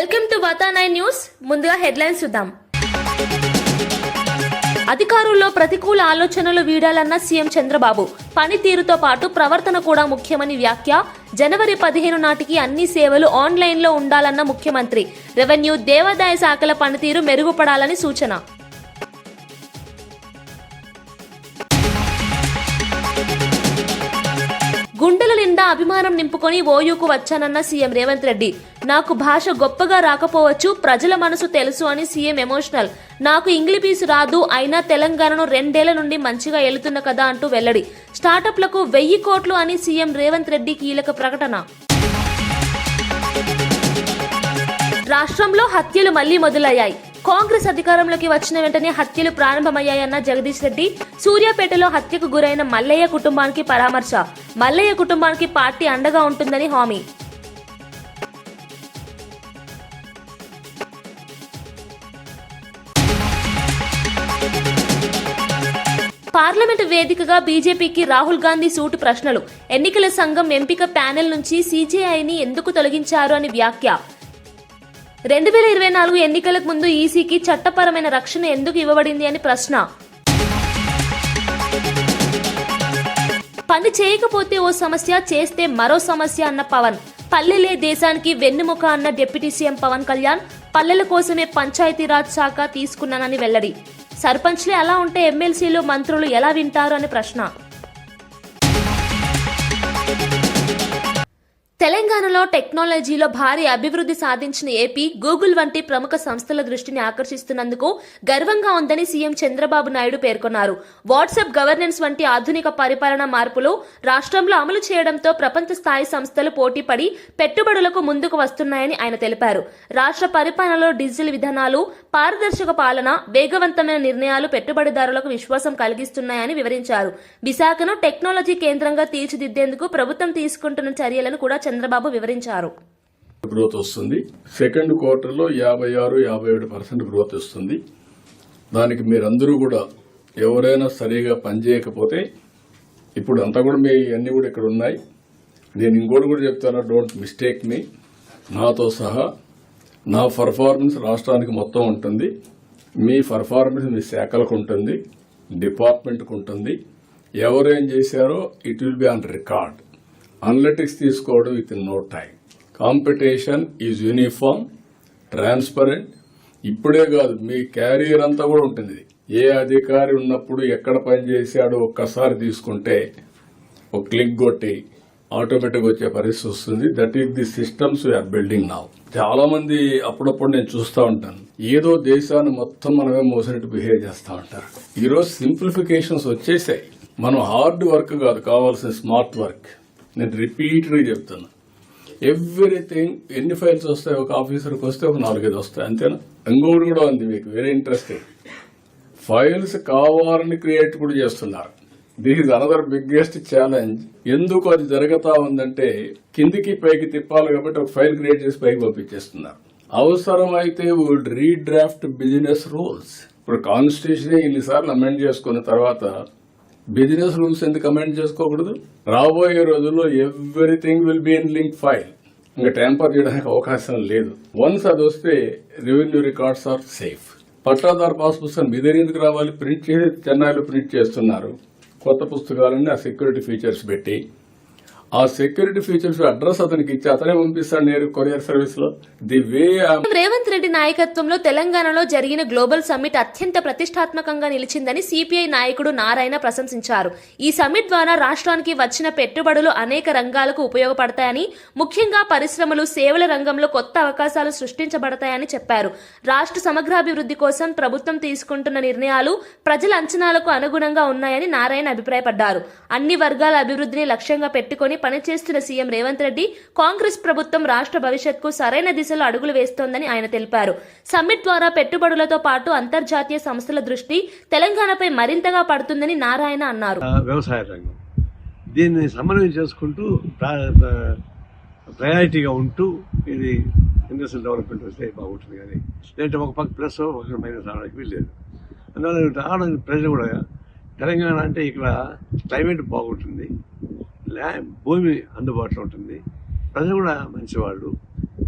Welcome to వాతానాయ్ news. ముందుగా headlines చూద్దాం. అధికారుల్లో ప్రతికూల ఆలోచనలు వీడాలన్న సీఎం చంద్రబాబు. పనితీరుతో పాటు ప్రవర్తన కూడా ముఖ్యమని వ్యాఖ్య. జనవరి 15 నాటికి అన్ని సేవలు ఆన్లైన్లో ఉండాలన్న ముఖ్యమంత్రి. రెవెన్యూ, దేవాదాయ శాఖల పనితీరు మెరుగుపడాలని సూచన. గుండెల నిండా అభిమానం నింపుకొని ఓయూకు వచ్చానన్న సీఎం రేవంత్ రెడ్డి. నాకు భాష గొప్పగా రాకపోవచ్చు, ప్రజల మనసు తెలుసు అని సీఎం ఎమోషనల్. నాకు ఇంగ్లీష్ రాదు, అయినా తెలంగాణను 2 ఏళ్ల నుండి మంచిగా ఏలుతున్న కదా అంటూ వెల్లడి. స్టార్టప్లకు 1000 కోట్లు అని సీఎం రేవంత్ రెడ్డి కీలక ప్రకటన. రాష్ట్రంలో హత్యలు మళ్లీ మొదలయ్యాయి. కాంగ్రెస్ అధికారంలోకి వచ్చిన వెంటనే హత్యలు ప్రారంభమయ్యాయన్న జగదీష్ రెడ్డి. సూర్యాపేటలో హత్యకు గురైన మల్లయ్య కుటుంబానికి పరామర్శ. మల్లయ్య కుటుంబానికి పార్టీ అండగా ఉంటుందని హామీ. పార్లమెంటు వేదికగా బీజేపీకి రాహుల్ గాంధీ సూటు ప్రశ్నలు. ఎన్నికల సంఘం ఎంపిక ప్యానెల్ నుంచి సీజేఐని ఎందుకు తొలగించారు అని వ్యాఖ్య. 2024 ఎన్నికలకు ముందు ఈసీకి చట్టపరమైన రక్షణ ఎందుకు ఇవ్వబడింది అని ప్రశ్న. పని చేయకపోతే ఓ సమస్య, చేస్తే మరో సమస్య అన్న పవన్. పల్లెలే దేశానికి వెన్నెముక అన్న డిప్యూటీ సీఎం పవన్ కళ్యాణ్. పల్లెల కోసమే పంచాయతీరాజ్ శాఖ తీసుకున్నానని వెల్లడి. సర్పంచ్లే అలా ఉంటే ఎమ్మెల్సీలు, మంత్రులు ఎలా వింటారు అని ప్రశ్న. తెలంగాణలో టెక్నాలజీలో భారీ అభివృద్ధి సాధించిన ఏపీ, గూగుల్ వంటి ప్రముఖ సంస్థల దృష్టిని ఆకర్షిస్తున్నందుకు గర్వంగా ఉందని సీఎం చంద్రబాబు నాయుడు పేర్కొన్నారు. వాట్సాప్ గవర్నెన్స్ వంటి ఆధునిక పరిపాలన మార్పులు రాష్ట్రంలో అమలు చేయడంతో ప్రపంచ స్థాయి సంస్థలు పోటీపడి పెట్టుబడులకు ముందుకు వస్తున్నాయని ఆయన తెలిపారు. రాష్ట్ర పరిపాలనలో డిజిటల్ విధానాలు, పారదర్శక పాలన, వేగవంతమైన నిర్ణయాలు పెట్టుబడిదారులకు విశ్వాసం కలిగిస్తున్నాయని వివరించారు. విశాఖను టెక్నాలజీ కేంద్రంగా తీర్చిదిద్దేందుకు ప్రభుత్వం తీసుకుంటున్న చర్యలను కూడా చంద్రబాబు వివరించారు. గ్రోత్ వస్తుంది. సెకండ్ క్వార్టర్లో 56-57% గ్రోత్ వస్తుంది. దానికి మీరందరూ కూడా ఎవరైనా సరిగా పనిచేయకపోతే, ఇప్పుడు అంతా కూడా మీ అన్ని కూడా ఇక్కడ ఉన్నాయి. నేను ఇంకోటి కూడా చెప్తాను, డోంట్ మిస్టేక్ మీ. నాతో సహా నా పర్ఫార్మెన్స్ రాష్ట్రానికి మొత్తం ఉంటుంది. మీ పర్ఫార్మెన్స్ మీ శాఖలకు ఉంటుంది, డిపార్ట్మెంట్కు ఉంటుంది. ఎవరేం చేశారో it will be on record. Analytics తీసుకోవడం within no time. Competition is uniform, transparent. ఇప్పుడే కాదు, మీ క్యారియర్ అంతా కూడా ఉంటుంది. ఏ అధికారి ఉన్నప్పుడు ఎక్కడ పని చేశాడో ఒక్కసారి తీసుకుంటే ఒక క్లిక్ కొట్టి ఆటోమేటిక్ వచ్చే పరిస్థితి వస్తుంది. That is the systems we are building now. చాలా మంది అప్పుడప్పుడు నేను చూస్తూ ఉంటాను, ఏదో దేశాన్ని మొత్తం మనమే మోసినట్టు బిహేవ్ చేస్తూ ఉంటారు. ఈరోజు సింప్లిఫికేషన్స్ వచ్చేసాయి. మనం హార్డ్ వర్క్ కాదు కావాల్సిన, స్మార్ట్ వర్క్. నేను రిపీట్గా చెప్తున్నా, ఎవ్రీథింగ్. ఎన్ని ఫైల్స్ వస్తాయి ఒక ఆఫీసర్కి వస్తే ఒక 4-5 వస్తాయి, అంతేనా? ఇంకోటి కూడా ఉంది మీకు వెరీ ఇంట్రెస్టింగ్. ఫైల్స్ కావాలని క్రియేట్ కూడా చేస్తున్నారు. This is another biggest challenge. ఎందుకు అది జరుగుతా ఉందంటే, కిందికి పైకి తిప్పాలి కాబట్టి ఒక ఫైల్ క్రియేట్ చేసి పైకి పంపించేస్తున్నారు. అవసరం అయితే వుడ్ రీడ్రాఫ్ట్ బిజినెస్ రూల్స్. ఇప్పుడు కాన్స్టిట్యూషన్ ఇన్నిసార్లు అమెండ్ చేసుకున్న తర్వాత బిజినెస్ రూల్స్ ఎందుకు అమెండ్ చేసుకోకూడదు? రాబోయే రోజుల్లో everything will be in link file. ఇంకా ట్యాంపర్ చేయడానికి అవకాశం లేదు. వన్స్ అది వస్తే రెవెన్యూ రికార్డ్స్ ఆర్ సేఫ్. పట్టాదారు పాస్ పుస్తకం మీ దగ్గర ఎందుకు రావాలి? ప్రింట్ చేసి చెన్నైలో ప్రింట్ చేస్తున్నారు కొత్త పుస్తకాలన్నీ. ఆ సెక్యూరిటీ ఫీచర్స్ పెట్టి, ఆ సెక్యూరిటీ ఫీచర్స్ అడ్రస్ అతనికి ఇచ్చి అతనే పంపిస్తాడు నేరు కొరియర్ సర్వీస్ లో. ది వే రేవంత్ రెడ్డి నాయకత్వంలో తెలంగాణలో జరిగిన గ్లోబల్ సమ్మిట్ అత్యంత ప్రతిష్టాత్మకంగా నిలిచిందని సిపిఐ నాయకుడు నారాయణ ప్రశంసించారు. ఈ సమ్మిట్ ద్వారా రాష్ట్రానికి వచ్చిన పెట్టుబడులు అనేక రంగాలకు ఉపయోగపడతాయని, ముఖ్యంగా పరిశ్రమలు, సేవల రంగంలో కొత్త అవకాశాలు సృష్టించబడతాయని చెప్పారు. రాష్ట్ర సమగ్రాభివృద్ధి కోసం ప్రభుత్వం తీసుకుంటున్న నిర్ణయాలు ప్రజల అంచనాలకు అనుగుణంగా ఉన్నాయని నారాయణ అభిప్రాయపడ్డారు. అన్ని వర్గాల అభివృద్ధిని లక్ష్యంగా పెట్టుకుని పనిచేస్తున్న సీఎం రేవంత్ రెడ్డి, కాంగ్రెస్ ప్రభుత్వం రాష్ట్ర భవిష్యత్తుకు సరైన దిశలో అడుగులు వేస్తోందని ఆయన తెలిపారు. సమ్మిట్ ద్వారా పెట్టుబడులతో పాటు అంతర్జాతీయ సంస్థల దృష్టి తెలంగాణపై మరింతగా పడుతుందని నారాయణ అన్నారు. వ్యవసాయ రంగం దీన్ని సమన్వయం చేసుకుంటూ ప్రయారిటీగా ఉంటూ ఇది ఇండస్ట్రియల్ డెవలప్మెంట్ వస్తే బాగుంటుంది. కానీ లేదంటే ఒక పక్క ప్లస్ ఒక మైనస్ రావడానికి వీల్లేదు. అందువల్ల రావడానికి ప్రజలు కూడా తెలంగాణ అంటే ఇక్కడ క్లైమేట్ బాగుంటుంది, భూమి అందుబాటులో ఉంటుంది, ప్రజలు కూడా మంచివాళ్ళు,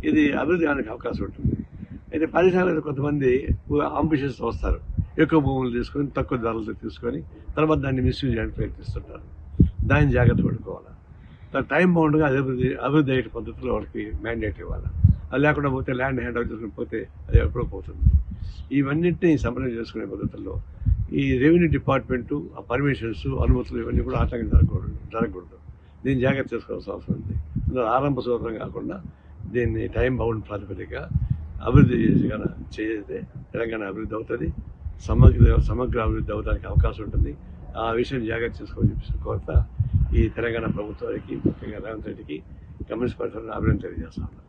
ఇది అభివృద్ధి కానికి అవకాశం ఉంటుంది. అయితే పారిశ్రామిక కొంతమంది అంబిషన్స్తో వస్తారు, ఎక్కువ భూములు తీసుకొని తక్కువ ధరలతో తీసుకొని తర్వాత దాన్ని మిస్యూజ్ చేయడానికి ప్రయత్నిస్తుంటారు. దాన్ని జాగ్రత్త పడుకోవాలి. టైం బౌండ్గా అభివృద్ధి అయ్యే పద్ధతిలో వాళ్ళకి మ్యాండేట్ ఇవ్వాలి. అది లేకుండా పోతే ల్యాండ్ హ్యాండ్ ఓవర్ చేసుకుని పోతే అది ఎప్పుడో పోతుంది. ఇవన్నింటినీ సమన్వయం చేసుకునే పద్ధతుల్లో ఈ రెవెన్యూ డిపార్ట్మెంటు ఆ పర్మిషన్స్ అనుమతులు ఇవన్నీ కూడా ఆటంకం జరగకూడదు. దీన్ని జాగ్రత్త చేసుకోవాల్సిన అవసరం ఉంది. అందులో ఆరంభ సూత్రం కాకుండా దీన్ని టైం బౌండ్ ప్రాతిపదిక అభివృద్ధి చేస్తే తెలంగాణ అభివృద్ధి అవుతుంది, సమగ్ర అభివృద్ధి అవడానికి అవకాశం ఉంటుంది. ఆ విషయం జాగ్రత్త చేసుకోవాలని చెప్పేసి కోరత ఈ తెలంగాణ ప్రభుత్వానికి, ముఖ్యంగా రేవంత్ రెడ్డికి, కమ్యూనిస్ట్ పార్టీలను అభివృద్ధి తెలియజేస్తాను.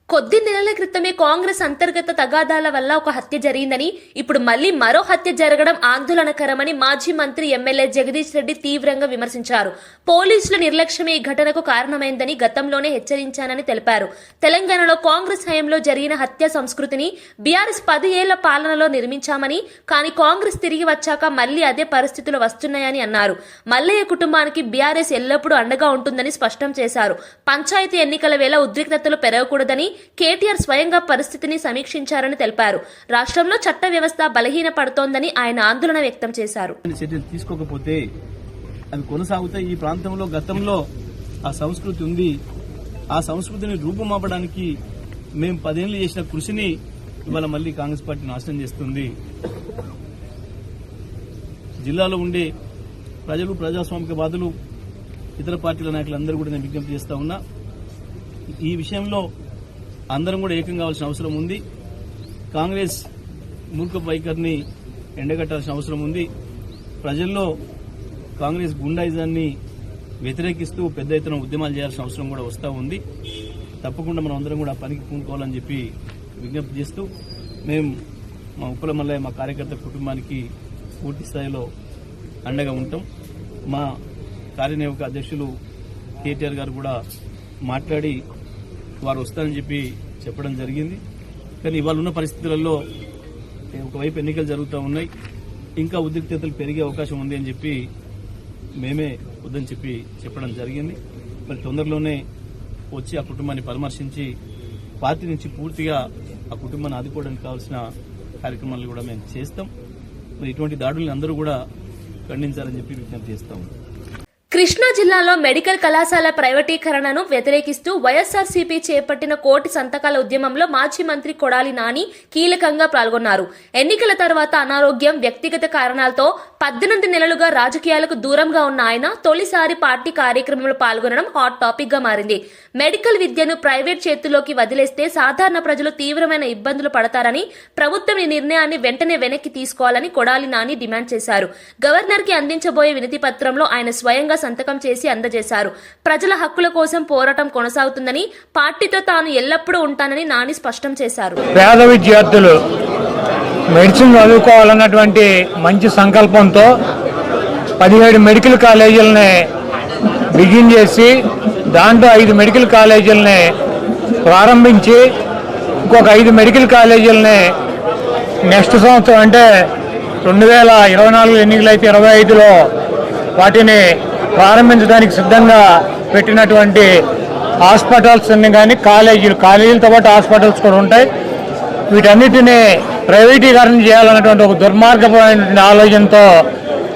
కొద్ది నెలల క్రితమే కాంగ్రెస్ అంతర్గత తగాదాల వల్ల ఒక హత్య జరిగిందని, ఇప్పుడు మళ్లీ మరో హత్య జరగడం ఆందోళనకరమని మాజీ మంత్రి ఎమ్మెల్యే జగదీష్ రెడ్డి తీవ్రంగా విమర్శించారు. పోలీసుల నిర్లక్ష్యమే ఈ ఘటనకు కారణమైందని గతంలోనే హెచ్చరించానని తెలిపారు. తెలంగాణలో కాంగ్రెస్ హయాంలో జరిగిన హత్య సంస్కృతిని బీఆర్ఎస్ 10 ఏళ్ల పాలనలో నిర్మించామని, కానీ కాంగ్రెస్ తిరిగి వచ్చాక మళ్లీ అదే పరిస్థితులు వస్తున్నాయని అన్నారు. మల్లయ్య కుటుంబానికి బీఆర్ఎస్ ఎల్లప్పుడూ అండగా ఉంటుందని స్పష్టం చేశారు. పంచాయతీ ఎన్నికల వేళ ఉద్రిక్తతలు పెరగకూడదని కేటీఆర్ స్వయంగా పరిస్థితిని సమీక్షించారని తెలిపారు. రాష్ట్రంలో చట్ట వ్యవస్థ బలహీన పడుతోందని ఆయన ఆందోళన వ్యక్తం చేశారు. చర్యలు తీసుకోకపోతే అవి కొనసాగుతాయి. ఈ ప్రాంతంలో గతంలో ఆ సంస్కృతి ఉంది. ఆ సంస్కృతిని రూపుమాపడానికి మేము 10 ఏళ్లు చేసిన కృషిని ఇవాళ మళ్లీ కాంగ్రెస్ పార్టీ నాశనం చేస్తుంది. జిల్లాలో ఉండే ప్రజలు, ప్రజాస్వామికవాదులు, ఇతర పార్టీల నాయకులందరూ కూడా నేను విజ్ఞప్తి చేస్తా ఉన్నా, ఈ విషయంలో అందరం కూడా ఏకం కావాల్సిన అవసరం ఉంది. కాంగ్రెస్ మూర్ఖ వైఖరిని ఎండగట్టాల్సిన అవసరం ఉంది. ప్రజల్లో కాంగ్రెస్ గుండాయిజాన్ని వ్యతిరేకిస్తూ పెద్ద ఎత్తున ఉద్యమాలు చేయాల్సిన అవసరం కూడా వస్తూ ఉంది. తప్పకుండా మనం అందరం కూడా పనికి పూనుకోవాలని చెప్పి విజ్ఞప్తి చేస్తూ, మేము మా ఉప్పల మల్లయ్య, మా కార్యకర్త కుటుంబానికి పూర్తి స్థాయిలో అండగా ఉంటాం. మా కార్యనిర్వాహక అధ్యక్షులు కేటీఆర్ గారు కూడా మాట్లాడి వారు వస్తారని చెప్పడం జరిగింది. కానీ ఇవాళ ఉన్న పరిస్థితులలో ఒకవైపు ఎన్నికలు జరుగుతూ ఉన్నాయి, ఇంకా ఉద్రిక్తతలు పెరిగే అవకాశం ఉంది అని చెప్పి మేమే వద్దని చెప్పడం జరిగింది. మరి తొందరలోనే వచ్చి ఆ కుటుంబాన్ని పరామర్శించి పార్టీ నుంచి పూర్తిగా ఆ కుటుంబాన్ని ఆదుకోవడానికి కావాల్సిన కార్యక్రమాలు కూడా మేము చేస్తాం. మరి ఇటువంటి దాడుల్ని అందరూ కూడా ఖండించాలని చెప్పి విజ్ఞప్తి చేస్తాము. కృష్ణా జిల్లాలో మెడికల్ కళాశాల ప్రైవేటీకరణను వ్యతిరేకిస్తూ వైఎస్ఆర్సీపీ చేపట్టిన కోటి సంతకాల ఉద్యమంలో మాజీ మంత్రి కొడాలి నాని కీలకంగా పాల్గొన్నారు. ఎన్నికల తర్వాత అనారోగ్యం, వ్యక్తిగత కారణాలతో 18 నెలలుగా రాజకీయాలకు దూరంగా ఉన్న ఆయన తొలిసారి పార్టీ కార్యక్రమంలో పాల్గొనడం హాట్ టాపిక్ గా మారింది. మెడికల్ విద్యను ప్రైవేట్ చేతుల్లోకి వదిలేస్తే సాధారణ ప్రజలు తీవ్రమైన ఇబ్బందులు పడతారని, ప్రభుత్వం ఈ నిర్ణయాన్ని వెంటనే వెనక్కి తీసుకోవాలని కొడాలి నాని డిమాండ్ చేశారు. గవర్నర్ కి అందించబోయే వినతి పత్రంలో ఆయన స్వయంగా సంతకం చేసి అందజేశారు. ప్రజల హక్కుల కోసం పోరాటం కొనసాగుతుందని, పార్టీతో తాను ఎల్లప్పుడూ ఉంటానని నాని స్పష్టం చేశారు. పేద విద్యార్థులు మెడిసిన్ చదువుకోవాలన్నటువంటి మంచి సంకల్పంతో 17 మెడికల్ కాలేజీలని బిగిన్ చేసి దాంట్లో 5 మెడికల్ కాలేజీలని ప్రారంభించి ఇంకొక 5 మెడికల్ కాలేజీలని నెక్స్ట్ సంవత్సరం అంటే 2024 ఎన్నికలు అయితే 25లో వాటిని ప్రారంభించడానికి సిద్ధంగా పెట్టినటువంటి హాస్పిటల్స్ కానీ కాలేజీలతో పాటు హాస్పిటల్స్ కూడా ఉంటాయి. వీటన్నిటినీ ప్రైవేటీకరణ చేయాలన్నటువంటి ఒక దుర్మార్గమైనటువంటి ఆలోచనతో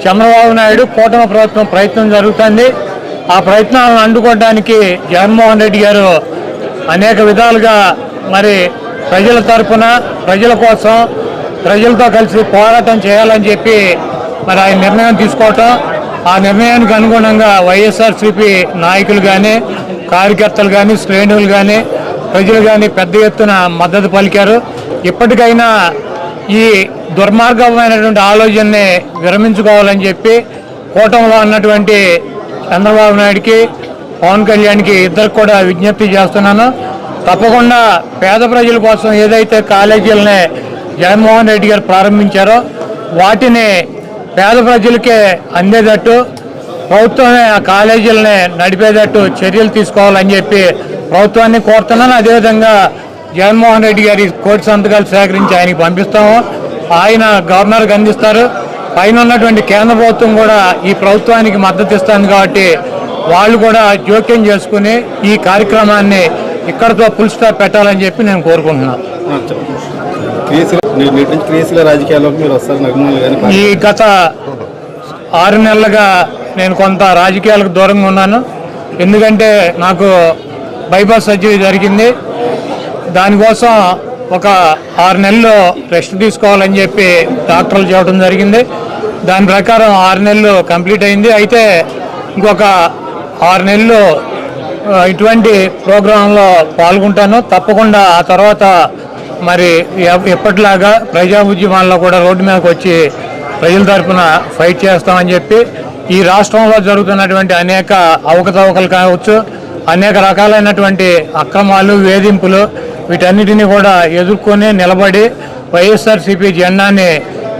చంద్రబాబు నాయుడు కూటమి ప్రభుత్వం ప్రయత్నం జరుగుతుంది. ఆ ప్రయత్నాలను అడ్డుకోవడానికి జగన్మోహన్ రెడ్డి గారు అనేక విధాలుగా మరి ప్రజల తరఫున, ప్రజల కోసం, ప్రజలతో కలిసి పోరాటం చేయాలని చెప్పి మరి ఆయన నిర్ణయం తీసుకోవటం, ఆ నిర్ణయానికి అనుగుణంగా వైఎస్ఆర్సీపీ నాయకులు కానీ, కార్యకర్తలు కానీ, శ్రేణులు కానీ, ప్రజలు కానీ పెద్ద ఎత్తున మద్దతు పలికారు. ఇప్పటికైనా ఈ దుర్మార్గమైనటువంటి ఆలోచనని విరమించుకోవాలని చెప్పి కూటమిలో ఉన్నటువంటి చంద్రబాబు నాయుడికి, పవన్ కళ్యాణ్కి ఇద్దరికి కూడా విజ్ఞప్తి చేస్తున్నాను. తప్పకుండా పేద ప్రజల కోసం ఏదైతే కాలేజీలని జగన్మోహన్ రెడ్డి గారు ప్రారంభించారో వాటిని పేద ప్రజలకే అందేటట్టు ప్రభుత్వమే ఆ కాలేజీలని నడిపేటట్టు చర్యలు తీసుకోవాలని చెప్పి ప్రభుత్వాన్ని కోరుతున్నాను. అదేవిధంగా జగన్మోహన్ రెడ్డి గారి కోటి సంతకాలు సేకరించి ఆయనకి పంపిస్తాము. ఆయన గవర్నర్కి అందిస్తారు. పైన ఉన్నటువంటి కేంద్ర ప్రభుత్వం కూడా ఈ ప్రభుత్వానికి మద్దతు ఇస్తుంది కాబట్టి వాళ్ళు కూడా జోక్యం చేసుకుని ఈ కార్యక్రమాన్ని ఇక్కడతో ఫుల్ స్టాప్ పెట్టాలని చెప్పి నేను కోరుకుంటున్నాను. క్రియాశీల రాజకీయాల్లోకి మీరు వస్తారు నగమూలు గాని ఈ గత 6 నెలలుగా నేను కొంత రాజకీయాలకు దూరంగా ఉన్నాను. ఎందుకంటే నాకు బైపాస్ సర్జరీ జరిగింది. దానికోసం ఒక 6 నెలలు రెస్ట్ తీసుకోవాలని చెప్పి డాక్టర్లు చెప్పడం జరిగింది. దాని ప్రకారం 6 నెలలు కంప్లీట్ అయింది. అయితే ఇంకొక 6 నెలలు ఇటువంటి ప్రోగ్రాంలో పాల్గొంటాను. తప్పకుండా ఆ తర్వాత మరి ఎప్పటిలాగా ప్రజా ఉద్యమాల్లో కూడా రోడ్డు మీదకి వచ్చి ప్రజల తరఫున ఫైట్ చేస్తామని చెప్పి ఈ రాష్ట్రంలో జరుగుతున్నటువంటి అనేక అవకతవకలు కావచ్చు, అనేక రకాలైనటువంటి అక్రమాలు, వేధింపులు, వీటన్నిటినీ కూడా ఎదుర్కొని నిలబడి వైఎస్ఆర్సీపీ జెండాని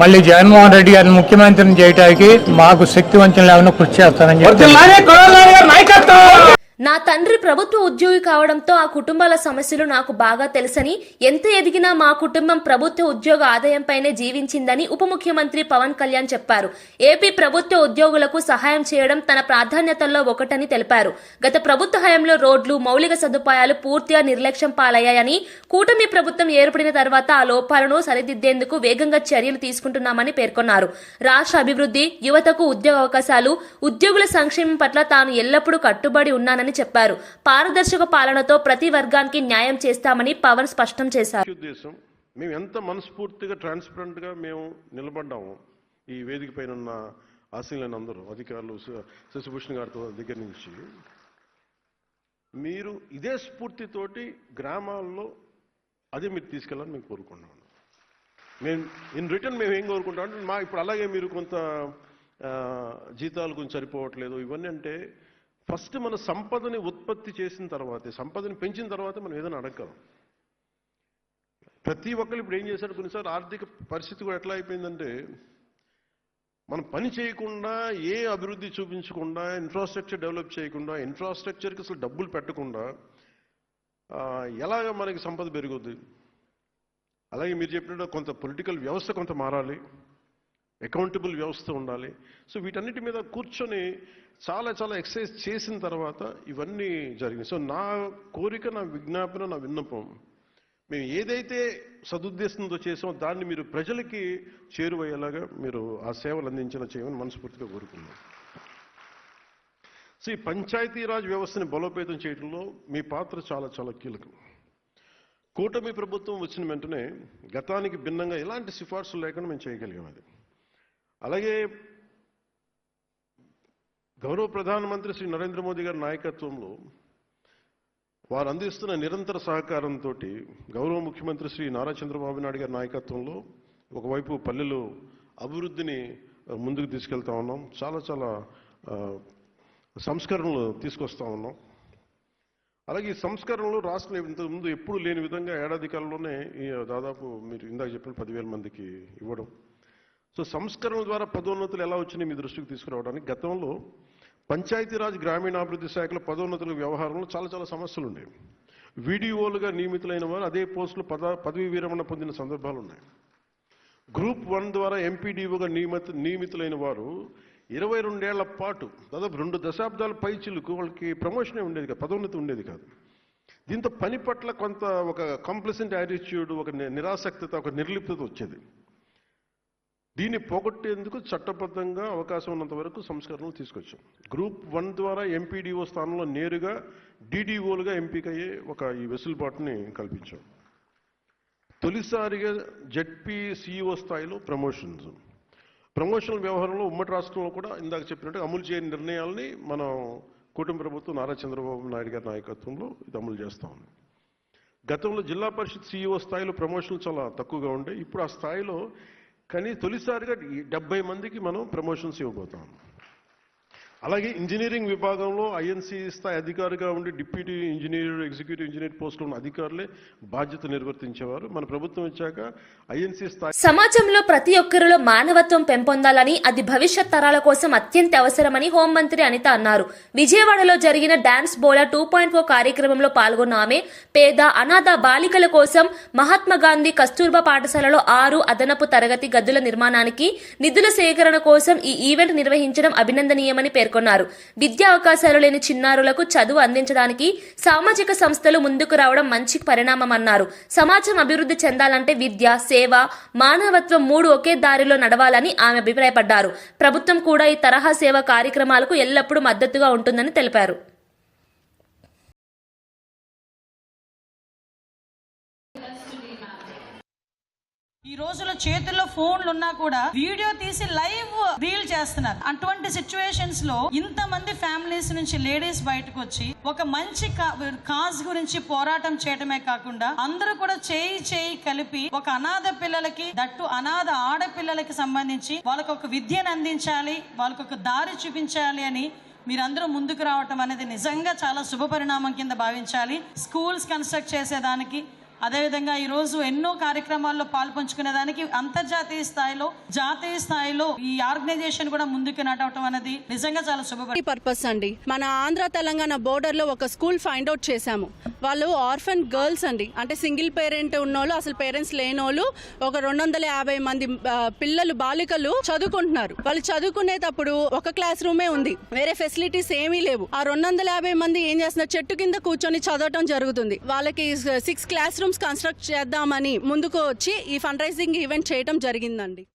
మళ్ళీ జగన్మోహన్ రెడ్డి గారిని ముఖ్యమంత్రిని చేయడానికి మాకు శక్తి వంచన లేకుండా కృషి చేస్తానని చెప్పి నా తండ్రి ప్రభుత్వ ఉద్యోగి కావడంతో ఆ కుటుంబాల సమస్యలు నాకు బాగా తెలుసని, ఎంత ఎదిగినా మా కుటుంబం ప్రభుత్వ ఉద్యోగ ఆదాయంపైనే జీవించిందని ఉప ముఖ్యమంత్రి పవన్ కళ్యాణ్ చెప్పారు. ఏపీ ప్రభుత్వ ఉద్యోగులకు సహాయం చేయడం తన ప్రాధాన్యతల్లో ఒకటని తెలిపారు. గత ప్రభుత్వ హయాంలో రోడ్లు, మౌలిక సదుపాయాలు పూర్తిగా నిర్లక్ష్యం పాలయ్యాయని, కూటమి ప్రభుత్వం ఏర్పడిన తర్వాత ఆ లోపాలను సరిదిద్దేందుకు వేగంగా చర్యలు తీసుకుంటున్నామని పేర్కొన్నారు. రాష్ట్ర అభివృద్ధి, యువతకు ఉద్యోగ అవకాశాలు, ఉద్యోగుల సంక్షేమం పట్ల తాను ఎల్లప్పుడూ కట్టుబడి ఉన్నానని చెప్పారు. పారదర్శక పాలనతో ప్రతి వర్గానికి న్యాయం చేస్తామని పవన్ స్పష్టం చేశారు. ఉద్దేశం మేము ఎంత మనస్ఫూర్తిగా ట్రాన్స్పరెంట్ గా మేము నిలబడ్డాము. ఈ వేదిక పైన ఉన్న ఆశీనులైన అందరూ అధికారులు, శశిభూషణ్ గారితో దగ్గర నుంచి మీరు ఇదే స్ఫూర్తితోటి గ్రామాల్లో అదే మీరు తీసుకెళ్ళాలని మేము కోరుకుంటున్నాను. మేము ఇన్ రిటర్న్ మేము ఏం కోరుకుంటాం అంటే ఇప్పుడు అలాగే మీరు కొంత జీతాలు కొంచెం సరిపోవట్లేదు ఇవన్నీ అంటే ఫస్ట్ మన సంపదని ఉత్పత్తి చేసిన తర్వాతే, సంపదని పెంచిన తర్వాత మనం ఏదైనా అడగలం. ప్రతి ఒక్కరు ఇప్పుడు ఏం చేశారు, కొన్నిసార్లు ఆర్థిక పరిస్థితి కూడా ఎట్లా అయిపోయిందంటే మనం పని చేయకుండా, ఏ అభివృద్ధి చూపించకుండా, ఇన్ఫ్రాస్ట్రక్చర్ డెవలప్ చేయకుండా, ఇన్ఫ్రాస్ట్రక్చర్కి అసలు డబ్బులు పెట్టకుండా ఎలాగ మనకి సంపద పెరుగుద్ది? అలాగే మీరు చెప్పినట్టు కొంత పొలిటికల్ వ్యవస్థ కొంత మారాలి, అకౌంటబుల్ వ్యవస్థ ఉండాలి. సో వీటన్నిటి మీద కూర్చొని చాలా ఎక్సర్సైజ్ చేసిన తర్వాత ఇవన్నీ జరిగింది. సో నా కోరిక, నా విజ్ఞాపన, నా విన్నపం, మేము ఏదైతే సదుద్దేశంతో చేసామో దాన్ని మీరు ప్రజలకి చేరువయ్యేలాగా మీరు ఆ సేవలు చేయమని మనస్ఫూర్తిగా కోరుకున్నాం. సో ఈ పంచాయతీరాజ్ వ్యవస్థని బలోపేతం చేయడంలో మీ పాత్ర చాలా కీలకం. కూటమి ప్రభుత్వం వచ్చిన వెంటనే గతానికి భిన్నంగా ఎలాంటి సిఫార్సులు లేకుండా మేము చేయగలిగాం. అది అలాగే గౌరవ ప్రధానమంత్రి శ్రీ నరేంద్ర మోదీ గారి నాయకత్వంలో వారు అందిస్తున్న నిరంతర సహకారంతో గౌరవ ముఖ్యమంత్రి శ్రీ నారా చంద్రబాబు నాయుడు గారి నాయకత్వంలో ఒకవైపు పల్లెలు అభివృద్ధిని ముందుకు తీసుకెళ్తా ఉన్నాం. చాలా సంస్కరణలు తీసుకొస్తా ఉన్నాం. అలాగే ఈ సంస్కరణలు రాష్ట్రంలో ఇంతకుముందు ఎప్పుడు లేని విధంగా ఏడాది కాలంలోనే దాదాపు మీరు ఇందాక చెప్పిన 10,000 మందికి ఇవ్వడం. సో సంస్కరణల ద్వారా పదోన్నతులు ఎలా వచ్చినాయి మీ దృష్టికి తీసుకురావడానికి, గతంలో పంచాయతీరాజ్ గ్రామీణాభివృద్ధి శాఖలో పదోన్నతుల వ్యవహారంలో చాలా సమస్యలు ఉండేవి. వీడిఓలుగా నియమితులైన వారు అదే పోస్టులు పదవి విరమణ పొందిన సందర్భాలు ఉన్నాయి. గ్రూప్ 1 ద్వారా ఎంపీడీఓగా నియమితులైన వారు 22 ఏళ్ల పాటు దాదాపు 2 దశాబ్దాల పైచిలకు వాళ్ళకి ప్రమోషనే ఉండేది కాదు, పదోన్నతి ఉండేది కాదు. దీంతో పని పట్ల కొంత ఒక కాంప్లసెంట్ యాటిట్యూడ్, ఒక నిరాసక్తత, ఒక నిర్లిప్తత వచ్చేది. దీన్ని పోగొట్టేందుకు చట్టబద్ధంగా అవకాశం ఉన్నంత వరకు సంస్కరణలు తీసుకొచ్చాం. గ్రూప్ 1 ద్వారా ఎంపీడీఓ స్థానంలో నేరుగా డీడీఓలుగా ఎంపికయ్యే ఈ వెసులుబాటుని కల్పించాం. తొలిసారిగా జెడ్పీ సిఇఓ స్థాయిలో ప్రమోషనల్ వ్యవహారంలో ఉమ్మడి రాష్ట్రంలో కూడా ఇందాక చెప్పినట్టు అమలు చేయని నిర్ణయాలని మనం కూటమి ప్రభుత్వం నారా చంద్రబాబు నాయుడు గారి నాయకత్వంలో ఇది అమలు చేస్తా ఉంది. గతంలో జిల్లా పరిషత్ సిఇఓ స్థాయిలో ప్రమోషన్లు చాలా తక్కువగా ఉండే. ఇప్పుడు ఆ స్థాయిలో కానీ తొలిసారిగా 70 మందికి మనం ప్రమోషన్స్ ఇవ్వబోతాం. అలాగే ఇంజనీరింగ్ విభాగంలో ఐఎన్సీ స్థాయి అధికారిగా ఉండి డిప్యూటీ ఇంజనీర్, ఎగ్జిక్యూటివ్ ఇంజనీర్ పోస్టులో ఉన్న అధికారులే బాధ్యత నిర్వర్తించేవారు. మన ప్రభుత్వం వచ్చాక ఐఎన్సీ స్థాయి. సమాజంలో ప్రతి ఒక్కరిలో మానవత్వం పెంపొందాలని, అది భవిష్యత్ తరాల కోసం అత్యంత అవసరమని హోంమంత్రి అనిత అన్నారు. విజయవాడలో జరిగిన డాన్స్ బోలా 2.0 కార్యక్రమంలో పాల్గొన్న ఆమె పేద, అనాథ బాలికల కోసం మహాత్మా గాంధీ కస్తూర్బా పాఠశాలలో 6 అదనపు తరగతి గదుల నిర్మాణానికి నిధుల సేకరణ కోసం ఈ ఈవెంట్ నిర్వహించడం అభినందనీయమని పేర్కొన్నారు. పేర్కొన్నారు. విద్యా అవకాశాలు లేని చిన్నారులకు చదువు అందించడానికి సామాజిక సంస్థలు ముందుకు రావడం మంచి పరిణామమన్నారు. సమాజం అభివృద్ధి చెందాలంటే విద్య, సేవ, మానవత్వం 3 ఒకే దారిలో నడవాలని ఆమె అభిప్రాయపడ్డారు. ప్రభుత్వం కూడా ఈ తరహా సేవా కార్యక్రమాలకు ఎల్లప్పుడూ మద్దతుగా ఉంటుందని తెలిపారు. ఈ రోజులో చేతుల్లో ఫోన్లు ఉన్నా కూడా వీడియో తీసి లైవ్ రీల్ చేస్తున్నారు. అటువంటి సిచ్యువేషన్స్ లో ఇంతమంది ఫ్యామిలీస్ నుంచి లేడీస్ బయటకు వచ్చి ఒక మంచి కాజ్ గురించి పోరాటం చేయడమే కాకుండా అందరూ కూడా చేయి కలిపి ఒక అనాథ పిల్లలకి, దట్టు అనాథ ఆడపిల్లలకి సంబంధించి వాళ్ళకు ఒక విద్యను అందించాలి, వాళ్ళకు ఒక దారి చూపించాలి అని మీరందరూ ముందుకు రావటం అనేది నిజంగా చాలా శుభ పరిణామం కింద భావించాలి. స్కూల్స్ కన్స్ట్రక్ట్ చేసేదానికి, అదేవిధంగా ఈరోజు ఎన్నో కార్యక్రమాల్లో పాల్పంచుకునేదానికి అంతర్జాతీయ స్థాయిలో, జాతీయ స్థాయిలో ఈ ఆర్గనైజేషన్ కూడా ముందుకు నడవటం అనేది నిజంగా చాలా పర్పస్ అండి. మన ఆంధ్ర తెలంగాణ బోర్డర్ లో ఒక స్కూల్ ఫైండ్ అవుట్ చేశాము. వాళ్ళు ఆర్ఫన్ గర్ల్స్ అండి, అంటే సింగిల్ పేరెంట్ ఉన్నోళ్ళు, అసలు పేరెంట్స్ లేనోళ్ళు ఒక 250 మంది పిల్లలు, బాలికలు చదువుకుంటున్నారు. వాళ్ళు చదువుకునేటప్పుడు ఒక క్లాస్ రూమే ఉంది, వేరే ఫెసిలిటీస్ ఏమీ లేవు. ఆ 250 మంది ఏం చేస్తున్నారు, చెట్టు కింద కూర్చొని చదవటం జరుగుతుంది. వాళ్ళకి 6 క్లాస్ రూమ్స్ కన్స్ట్రక్ట్ చేద్దామని ముందుకు వచ్చి ఈ ఫండ్ రైజింగ్ ఈవెంట్ చేయడం జరిగిందండి.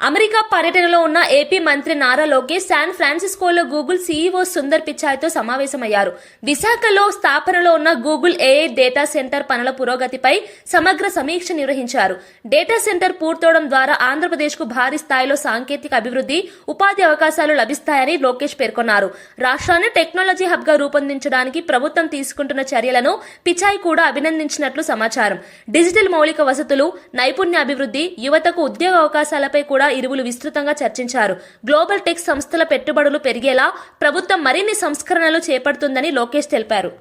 అమెరికా పర్యటనలో ఉన్న ఏపీ మంత్రి నారా లోకేష్ శాన్ ఫ్రాన్సిస్కోలో గూగుల్ సీఈఓ సుందర్ పిచాయ్తో సమావేశమయ్యారు. విశాఖలో స్థాపనలో ఉన్న గూగుల్ ఏఐ డేటా సెంటర్ పనుల పురోగతిపై సమగ్ర సమీక్ష నిర్వహించారు. డేటా సెంటర్ పూర్తవడం ద్వారా ఆంధ్రప్రదేశ్కు భారీ స్థాయిలో సాంకేతిక అభివృద్ధి, ఉపాధి అవకాశాలు లభిస్తాయని లోకేష్ పేర్కొన్నారు. రాష్ట్రాన్ని టెక్నాలజీ హబ్గా రూపొందించడానికి ప్రభుత్వం తీసుకుంటున్న చర్యలను పిచాయ్ కూడా అభినందించినట్లు సమాచారం. డిజిటల్ మౌలిక వసతులు, నైపుణ్య అభివృద్ధి, యువతకు ఉద్యోగ అవకాశాలపై కూడా ఇరువురు విస్తృతంగా చర్చించారు. గ్లోబల్ టెక్ సంస్థల పెట్టుబడులు పెరిగేలా ప్రభుత్వం మరిన్ని సంస్కరణలు చేపడుతుందని లోకేష్ తెలిపారు.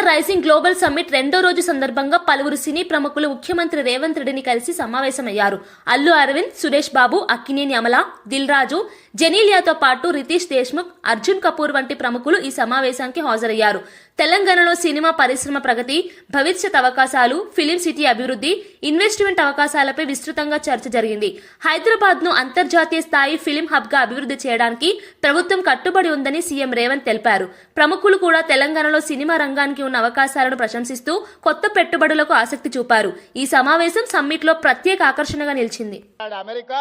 రైజింగ్ గ్లోబల్ సమ్మిట్ 2వ రోజు సందర్భంగా పలువురు సినీ ప్రముఖులు ముఖ్యమంత్రి రేవంత్ రెడ్డిని కలిసి సమావేశమయ్యారు. అల్లు అరవింద్, సురేష్ బాబు, అక్కినేని అమల, దిల్ రాజు, జెనీలియాతో పాటు రితీష్ దేశ్ముఖ్, అర్జున్ కపూర్ వంటి ప్రముఖులు ఈ సమావేశానికి హాజరయ్యారు. తెలంగాణలో సినిమా పరిశ్రమ ప్రగతి, భవిష్యత్ అవకాశాలు, ఫిలిం సిటీ అభివృద్ధి, ఇన్వెస్ట్మెంట్ అవకాశాలపై విస్తృతంగా చర్చ జరిగింది. హైదరాబాద్ ను అంతర్జాతీయ స్థాయి ఫిలిం హబ్ గా అభివృద్ధి చేయడానికి ప్రభుత్వం కట్టుబడి ఉందని సీఎం రేవంత్ తెలిపారు. ప్రముఖులు కూడా తెలంగాణలో సినిమా రంగానికి ఉన్న అవకాశాలను ప్రశంసిస్తూ కొత్త పెట్టుబడులకు ఆసక్తి చూపారు. ఈ సమావేశం సమ్మిట్ లో ప్రత్యేక ఆకర్షణగా నిలిచింది. అమెరికా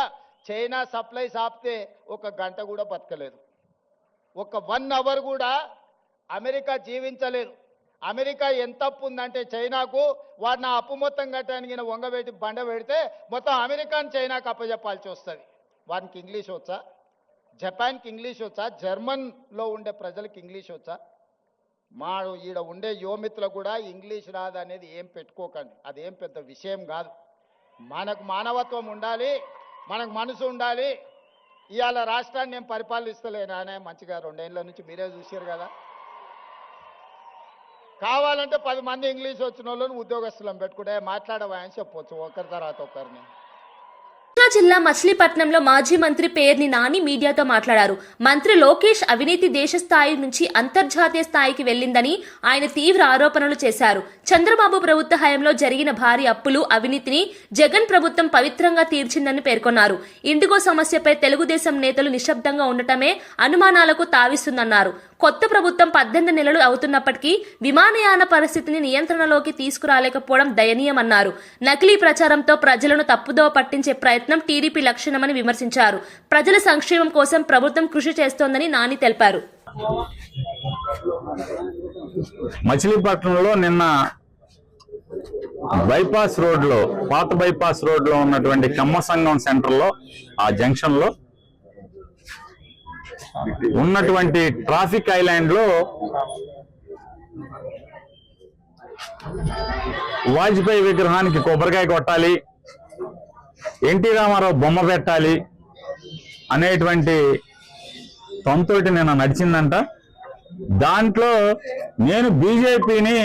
చైనా సప్లైస్ ఆపితే ఒక గంట కూడా బతకలేదు, ఒక 1 అవర్ కూడా అమెరికా జీవించలేదు. అమెరికా ఎంత అప్పు ఉందంటే చైనాకు, వాడు నా అప్పు మొత్తం కట్టడానికి వంగబెట్టి బండ పెడితే మొత్తం అమెరికాని చైనాకు అప్పచెప్పాల్సి వస్తుంది. వానికి ఇంగ్లీష్ వచ్చా? జపాన్కి ఇంగ్లీష్ వచ్చా? జర్మన్లో ఉండే ప్రజలకు ఇంగ్లీష్ వచ్చా? మా ఈడ ఉండే యువమిత్రులకు కూడా ఇంగ్లీష్ రాదు అనేది ఏం పెట్టుకోకండి, అదేం పెద్ద విషయం కాదు. మనకు మానవత్వం ఉండాలి, మనకు మనసు ఉండాలి. ఇవాళ రాష్ట్రాన్ని నేను పరిపాలిస్తలేనానే మంచిగా 2 ఏళ్ళ నుంచి మీరే చూసారు కదా. కావాలంటే 10 మంది ఇంగ్లీష్ వచ్చిన వాళ్ళని ఉద్యోగస్తులను పెట్టుకుంటే మాట్లాడవా అని చెప్పొచ్చు ఒకరి తర్వాత ఒకరిని. కృష్ణా జిల్లా మచిలీపట్నంలో మాజీ మంత్రి పేర్ని నాని మీడియాతో మాట్లాడారు. మంత్రి లోకేష్ అవినీతి దేశ స్థాయి నుంచి అంతర్జాతీయ స్థాయికి వెళ్లిందని ఆయన తీవ్ర ఆరోపణలు చేశారు. చంద్రబాబు ప్రభుత్వ హయాంలో జరిగిన భారీ అప్పులు, అవినీతిని జగన్ ప్రభుత్వం పవిత్రంగా తీర్చిందని పేర్కొన్నారు. ఇండిగో సమస్యపై తెలుగుదేశం నేతలు నిశ్శబ్దంగా ఉండటమే అనుమానాలకు తావిస్తుందన్నారు. కొత్త ప్రభుత్వం 18 నెలలు అవుతున్నప్పటికీ విమానయాన పరిస్థితిని నియంత్రణలోకి తీసుకురాలేకపోవడం దయనీయమన్నారు. నకిలీ ప్రచారంతో ప్రజలను తప్పుదోవ పట్టించే ప్రయత్నం టీడీపీ లక్షణమని విమర్శించారు. ప్రజల సంక్షేమం కోసం ప్రభుత్వం కృషి చేస్తోందని నాని తెలిపారు. మచిలీపట్నంలో నిన్న బైపాస్ రోడ్లో, పాత బైపాస్ రోడ్లో ఉన్నటువంటి కమ్మసంగం సెంటర్లో, ఆ జంక్షన్లో ఉన్నటువంటి ట్రాఫిక్ ఐలాండ్ లో వాజ్పేయి విగ్రహానికి కొబ్బరికాయ కొట్టాలి, ఎన్టీ రామారావు బొమ్మ పెట్టాలి అనేటువంటి తొంతోటి నిన్న నడిచిందంట. దాంట్లో నేను బీజేపీని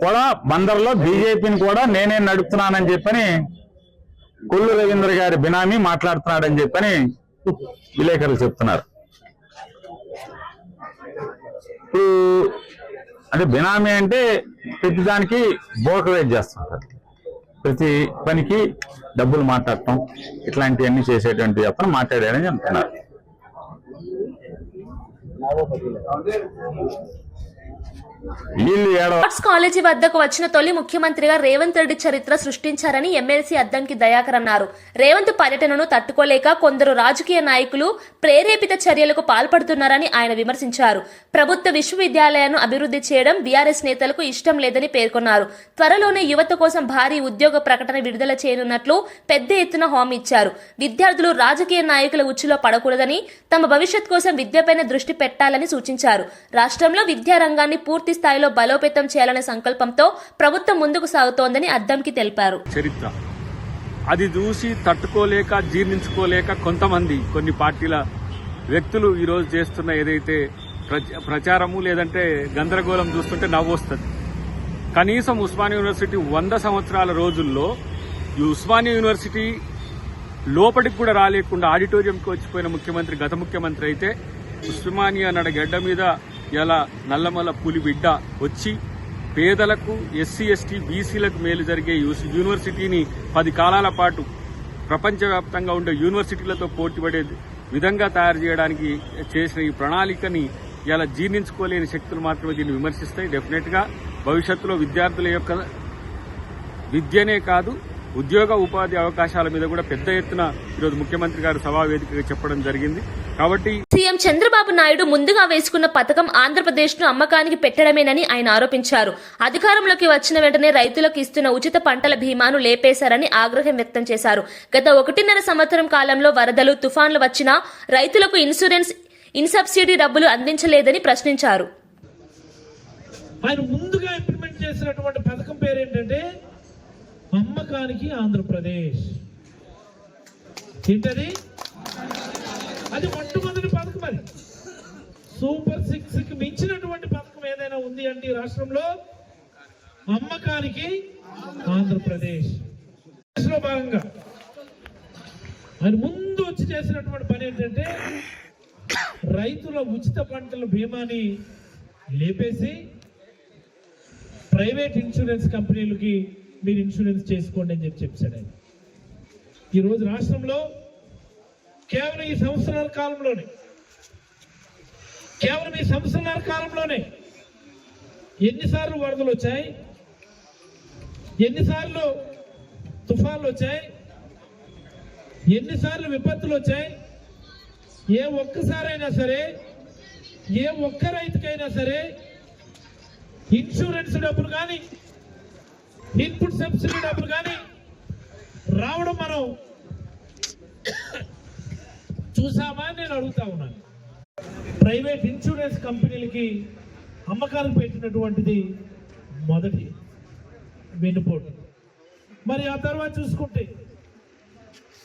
కూడా, బందర్లో బీజేపీని కూడా నేనే నడుపుతున్నానని చెప్పని కొల్లు రవీంద్ర గారి బినామీ మాట్లాడుతున్నాడని చెప్పని విలేకరులు చెప్తున్నారు. ఇప్పుడు అంటే బినామీ అంటే ప్రతిదానికి బ్రోకరేజ్ చేస్తుంటారు, ప్రతి పనికి డబ్బులు మాట్లాడటం, ఇట్లాంటివన్నీ చేసేటువంటి అతను మాట్లాడాడని అంటున్నారు. ఆర్ట్స్ కాలేజీ వద్దకు వచ్చిన తొలి ముఖ్యమంత్రిగా రేవంత్ రెడ్డి చరిత్ర సృష్టించారని ఎమ్మెల్సీ అద్దంకి దయాకర్ అన్నారు. రేవంత్ పర్యటనను తట్టుకోలేక కొందరు రాజకీయ నాయకులు ప్రేరేపిత చర్యలకు పాల్పడుతున్నారని ఆయన విమర్శించారు. ప్రభుత్వ విశ్వవిద్యాలయాలను అభివృద్ధి చేయడం బీఆర్ఎస్ నేతలకు ఇష్టం లేదని పేర్కొన్నారు. త్వరలోనే యువత కోసం భారీ ఉద్యోగ ప్రకటన విడుదల చేయనున్నట్లు పెద్ద ఎత్తున హామీ ఇచ్చారు. విద్యార్థులు రాజకీయ నాయకుల ఉచ్చులో పడకూడదని, తమ భవిష్యత్ కోసం విద్యపైన దృష్టి పెట్టాలని సూచించారు. రాష్ట్రంలో విద్యారంగాన్ని పూర్తి స్థాయిలో బలోపేతం చేయాలనే సంకల్పంతో ప్రభుత్వం ముందుకు సాగుతోందని అద్దంకి తెలిపారు. చరిత్ర అది చూసి తట్టుకోలేక, జీర్ణించుకోలేక కొన్ని పార్టీల వ్యక్తులు ఈరోజు చేస్తున్న ఏదైతే ప్రచారము లేదంటే గందరగోళం చూస్తుంటే నవ్వొస్తుంది. కనీసం ఉస్మానియా యూనివర్సిటీ 100 సంవత్సరాల రోజుల్లో ఈ ఉస్మానియా యూనివర్సిటీ లోపలికి కూడా రాలేకుండా ఆడిటోరియంకి వచ్చిపోయిన ముఖ్యమంత్రి గత ముఖ్యమంత్రి అయితే, ఉస్మానియా నడగడ్డ మీద ఇలా నల్లమల్ల పులి బిడ్డ వచ్చి పేదలకు, ఎస్సీ ఎస్టీ బీసీలకు మేలు జరిగే యూనివర్సిటీని 10 కాలాల పాటు ప్రపంచవ్యాప్తంగా ఉండే యూనివర్సిటీలతో పోటీపడే విధంగా తయారు చేయడానికి చేసిన ఈ ప్రణాళికని ఇలా జీర్ణించుకోలేని శక్తులు మాత్రమే దీన్ని విమర్శిస్తాయి. డెఫినెట్ గా భవిష్యత్తులో విద్యార్థుల యొక్క విద్యనే కాదు, ఉద్యోగ ఉపాధి అవకాశాల మీద కూడా పెద్ద ఎత్తున ఈరోజు ముఖ్యమంత్రి గారు సభా వేదికగా చెప్పడం జరిగింది. కాబట్టి సీఎం చంద్రబాబు నాయుడు ముందుగా వేసుకున్న పథకం ఆంధ్రప్రదేశ్ ను అమ్మకానికి పెట్టడమేనని ఆయన ఆరోపించారు. అధికారంలోకి వచ్చిన వెంటనే రైతులకు ఇస్తున్న ఉచిత పంటల బీమాను లేపేశారని ఆగ్రహం వ్యక్తం చేశారు. గత 1.5 సంవత్సరం కాలంలో వరదలు, తుఫాన్లు వచ్చినా రైతులకు ఇన్సబ్సిడీ డబ్బులు అందించలేదని ప్రశ్నించారు. ఆయన ముందుగా ఇంప్లిమెంట్ చేసినటువంటి పథకం పేరు ఏంటంటే అమ్మకానికి ఆంధ్రప్రదేశ్. ఏంటది? అది మొట్టమొదటి పథకం. అది సూపర్ 6 కి మించినటువంటి పథకం ఏదైనా ఉంది అంటే ఈ రాష్ట్రంలో అమ్మకానికి ఆంధ్రప్రదేశ్ లో భాగంగా ఆయన ముందు వచ్చి చేసినటువంటి పని ఏంటంటే రైతుల ఉచిత పంటల బీమాని లేపేసి ప్రైవేట్ ఇన్సూరెన్స్ కంపెనీలకి మీరు ఇన్సూరెన్స్ చేసుకోండి అని చెప్పాడు ఆయన. ఈరోజు రాష్ట్రంలో కేవలం ఈ సంవత్సరాల కాలంలోనే ఎన్నిసార్లు వరదలు వచ్చాయి, ఎన్నిసార్లు తుఫాన్లు వచ్చాయి, ఎన్నిసార్లు విపత్తులు వచ్చాయి. ఏ ఒక్కసారైనా సరే, ఏ ఒక్క రైతుకైనా సరే ఇన్సూరెన్స్ డబ్బులు కానీ, ఇన్పుట్ సబ్సిడీ డబ్బులు కానీ రావడం మనం చూసామా అని నేను అడుగుతా ఉన్నాను. ప్రైవేట్ ఇన్సూరెన్స్ కంపెనీలకి అమ్మకాలకు పెట్టినటువంటిది మొదటి వెన్నుపోటు. మరి ఆ తర్వాత చూసుకుంటే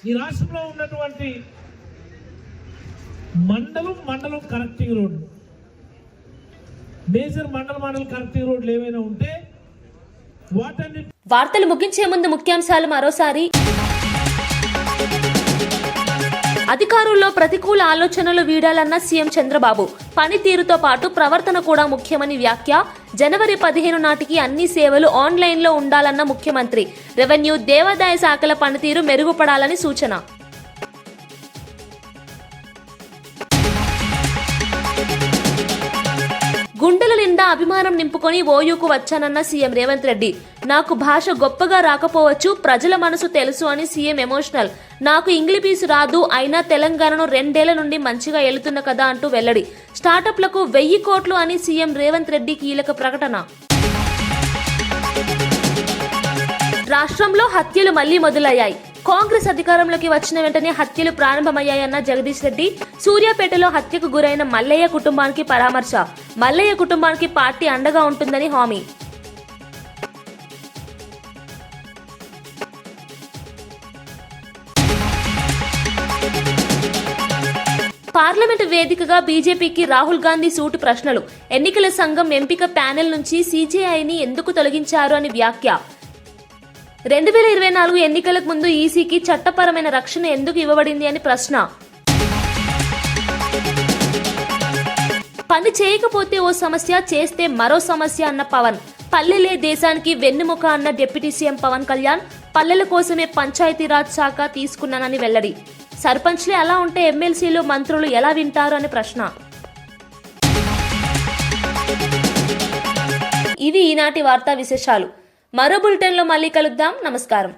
ఈ రాష్ట్రంలో ఉన్నటువంటి మండలం కనెక్టింగ్ రోడ్లు, మేజర్ మండల కనెక్టింగ్ రోడ్లు ఏమైనా ఉంటే వాటన్ని. వార్తలు ముగించే ముందు ముఖ్యాంశాలు మరోసారి. అధికారుల్లో ప్రతికూల ఆలోచనలు వీడాలన్న సీఎం చంద్రబాబు. పనితీరుతో పాటు ప్రవర్తన కూడా ముఖ్యమని వ్యాఖ్య. జనవరి 15 నాటికి అన్ని సేవలు ఆన్లైన్లో ఉండాలన్న ముఖ్యమంత్రి. రెవెన్యూ, దేవాదాయ శాఖల పనితీరు మెరుగుపడాలని సూచన. అభిమానం నింపుకొని ఓయూకు వచ్చానన్న సీఎం రేవంత్ రెడ్డి. నాకు భాష గొప్పగా రాకపోవచ్చు, ప్రజల మనసు తెలుసు అని సీఎం ఎమోషనల్. నాకు ఇంగ్లీష్ రాదు, అయినా తెలంగాణను 2 ఏళ్ల నుండి మంచిగా ఏలుతున్న కదా అంటూ వెల్లడి. స్టార్టప్లకు 1000 కోట్లు అని సీఎం రేవంత్ రెడ్డి కీలక ప్రకటన. రాష్ట్రంలో హత్యలు మళ్లీ మొదలయ్యాయి. కాంగ్రెస్ అధికారంలోకి వచ్చిన వెంటనే హత్యలు ప్రారంభమయ్యాయన్న జగదీష్ రెడ్డి. సూర్యాపేటలో హత్యకు గురైన మల్లయ్య కుటుంబానికి పరామర్శ. మల్లయ్య కుటుంబానికి పార్టీ అండగా ఉంటుందని హామీ. పార్లమెంటు వేదికగా బీజేపీకి రాహుల్ గాంధీ సూటు ప్రశ్నలు. ఎన్నికల సంఘం ఎంపిక ప్యానెల్ నుంచి సీజేఐని ఎందుకు తొలగించారు అని వ్యాఖ్య. 2024 ఎన్నికలకు ముందు ఈసీకి చట్టపరమైన రక్షణ ఎందుకు ఇవ్వబడింది అని ప్రశ్న. పని చేయకపోతే ఓ సమస్య, చేస్తే మరో సమస్య అన్న పవన్. పల్లెలే దేశానికి వెన్నెముక అన్న డిప్యూటీ సీఎం పవన్ కళ్యాణ్. పల్లెల కోసమే పంచాయతీరాజ్ శాఖ తీసుకున్నానని వెల్లడి. సర్పంచ్లే అలా ఉంటే ఎమ్మెల్సీలు మంత్రులు ఎలా వింటారు అని ప్రశ్న. ఇవి ఈనాటి వార్తా విశేషాలు. మరో బులెటిన్లో మళ్ళీ కలుద్దాం. నమస్కారం.